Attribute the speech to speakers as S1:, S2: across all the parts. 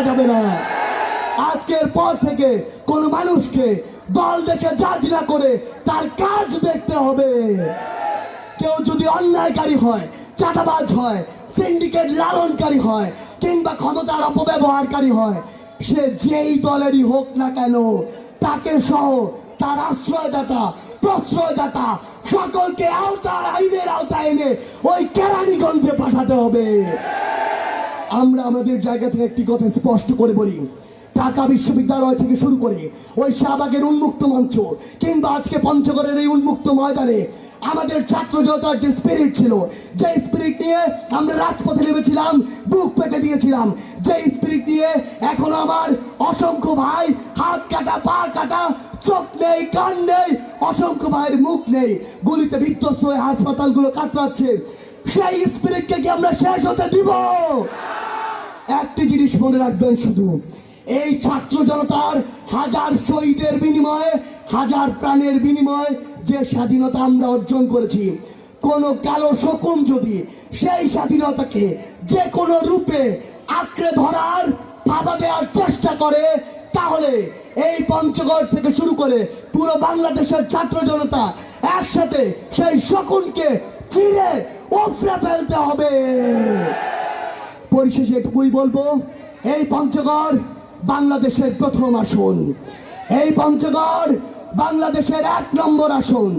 S1: যাবে না। আজকের পর থেকে কোন মানুষকে দল দেখে জাজ না করে তার কাজ দেখতে হবে। কেউ যদি অন্যায়কারী হয়, চাঁদাবাজ হয়, সিন্ডিকেট লালনকারী হয়, কিংবা ক্ষমতার অপব্যবহারকারী হয়, সে যেই দলেরই হোক না কেন, তাকে সহ তার আশ্রয়দাতা, প্রশ্রয়দাতা সকলকে আইনের আওতায় এনে ওই কেরানীগঞ্জে পাঠাতে হবে। আমরা আমাদের জায়গা থেকে একটি কথা স্পষ্ট করে বলি, ঢাকা বিশ্ববিদ্যালয় থেকে শুরু করে ওই শাহবাগের উন্মুক্ত মঞ্চ কিংবা আজকে পঞ্চগড়ের এই উন্মুক্ত ময়দানে আমাদের ছাত্র জনতার যে স্পিরিট ছিল, যে স্পিরিট নিয়ে আমরা রাজপথে নেমেছিলাম, বুক পেতে দিয়েছিলাম, যে স্পিরিট নিয়ে এখন আমার অসংখ্য ভাই হাত কাটা, পা কাটা, চোখ নেই, কান নেই, অসংখ্য ভাইয়ের মুখ নেই, গুলিতে বিধ্বস্ত হয়ে হাসপাতালগুলো কাতরাচ্ছে, সেই স্পিরিটকে কি আমরা শেষ হতে দিব? একটি জিনিস মনে রাখবেন, শুধু এই ছাত্র জনতার হাজার শহীদের বিনিময়ে, হাজার প্রাণের বিনিময়ে যে স্বাধীনতা আমরা অর্জন করেছি, কোন কালো শকুন যদি সেই স্বাধীনতাকে যে কোনো রূপে আঁকড়ে ধরার, থাবা দেওয়ার চেষ্টা করে, তাহলে এই পঞ্চগড় থেকে শুরু করে পুরো বাংলাদেশের ছাত্র জনতা একসাথে সেই শকুনকে চিরে উপড়ে ফেলতে হবে। পরিশেষে এটুকুই বলবো, এই পঞ্চগড় বাংলাদেশের প্রথম আসন, এই পঞ্চগড় বাংলাদেশের 1 নম্বর আসন।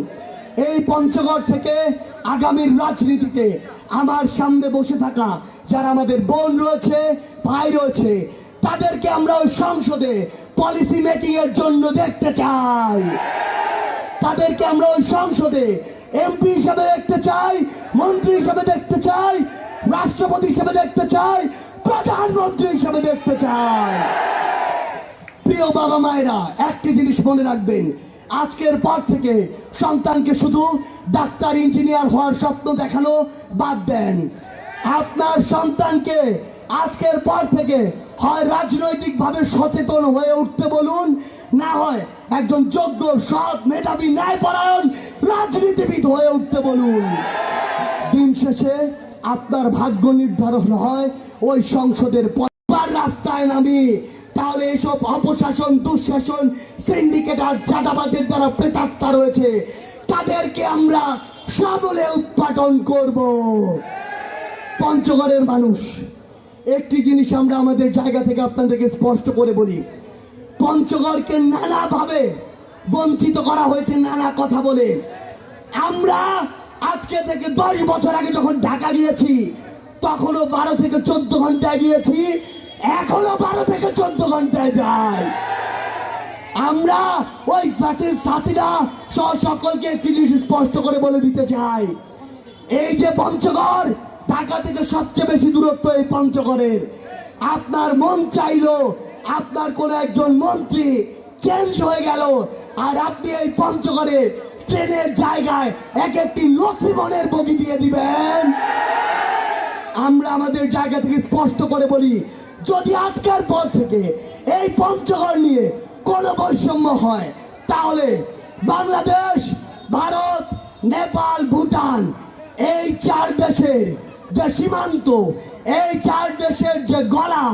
S1: এই পঞ্চগড় থেকে আগামীর রাজনীতিতে আমার সামনে বসে থাকা যারা আমাদের বোন রয়েছে, ভাই রয়েছে, তাদেরকে আমরা ওই সংসদে পলিসি মেকিং এর জন্য দেখতে চাই। তাদেরকে আমরা ওই সংসদে এমপি হিসেবে দেখতে চাই, মন্ত্রী হিসেবে দেখতে চাই, রাষ্ট্রপতি হিসেবে দেখতে চাই, প্রধানমন্ত্রী হিসেবে দেখতে চাই। প্রিয় বাবা মায়েরা, একটি জিনিস মনে রাখবেন, আজকের পর থেকে সন্তানকে শুধু ডাক্তার, ইঞ্জিনিয়ার হওয়ার স্বপ্ন দেখানো বাদ দেন। আপনার সন্তানকে আজকের পর থেকে হয় রাজনৈতিকভাবে সচেতন হয়ে উঠতে বলুন, না হয় একজন যোগ্য, সৎ, মেধাবী, ন্যায়পরায়ণ রাজনীতিবিদ হয়ে উঠতে বলুন। দিন শেষে আপনার ভাগ্য নির্ধারণ হয় ওই সংসদের রাস্তায় নামি। তাহলে এসব অপশাসন, দুঃশাসন, সিন্ডিকেট আর চাঁদাবাজের দ্বারা প্রেতাত্মা রয়েছে, তাদেরকে আমরা সাবলে উৎপাদন করব। পঞ্চগড়ের মানুষ, একটি জিনিস আমরা আমাদের জায়গা থেকে আপনাদেরকে স্পষ্ট করে বলি, পঞ্চগড়কে নানাভাবে বঞ্চিত করা হয়েছে নানা কথা বলে। আমরা আজকে থেকে 10 বছর আগে যখন ঢাকা গিয়েছি, তখনও 12 থেকে 14 ঘন্টায় গিয়েছি, এখনো 12 থেকে 14 ঘন্টায় যাই। আমরা ওই ফ্যাসিস্ট হাসিনা সহ সকলকে একটি জিনিস স্পষ্ট করে বলে দিতে চাই, এই যে পঞ্চগড়, ঢাকা থেকে সবচেয়ে বেশি দূরত্ব এই পঞ্চগড়ের। আপনার মন চাইলো আপনার কোন একজন মন্ত্রী চেঞ্জ হয়ে গেল, আর আপনি এই পঞ্চগড়ে ট্রেনের জায়গায় একটি নসিবনের বগি দিয়ে দিবেন? আমরা আমাদের জায়গা থেকে স্পষ্ট করে বলি, যদি আজকের পর থেকে এই পঞ্চগড় নিয়ে কোনো বৈষম্য হয়, তাহলে বাংলাদেশ, ভারত, নেপাল, ভুটান, এই 4 দেশের যে সীমান্ত, এই 4 দেশের যে গলা,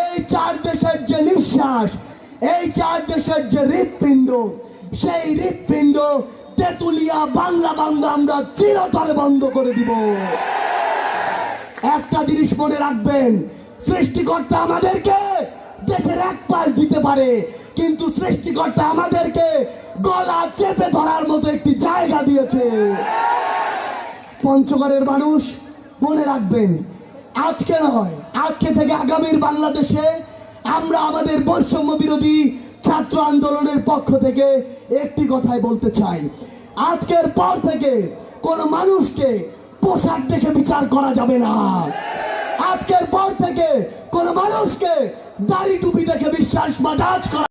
S1: এই 4 দেশের যে নিঃশ্বাস, এই 4 দেশের যে হৃৎপিণ্ড, সেই হৃৎপিণ্ড তেতুলিয়া বাংলা বাংলা আমরা চিরতরে বন্ধ করে দিব। একটা জিনিস মনে রাখবেন, সৃষ্টিকর্তা আমাদেরকে দেশের এক পাশ দিতে পারে, কিন্তু সৃষ্টিকর্তা আমাদেরকে গলা চেপে ধরার মতো একটি জায়গা দিয়েছে। পঞ্চগড়ের মানুষ মনে রাখবেন, আজকে নয়, আজকে থেকে আগামীর বাংলাদেশে আমরা আমাদের বৈষম্য বিরোধী ছাত্র আন্দোলনের পক্ষ থেকে একটি কথাই বলতে চাই, আজকের পর থেকে কোন মানুষকে পোশাক দেখে বিচার করা যাবে না। আজকের পর থেকে কোন মানুষকে দাড়ি টুপি দেখে বিশ্বাস বা জাজ করা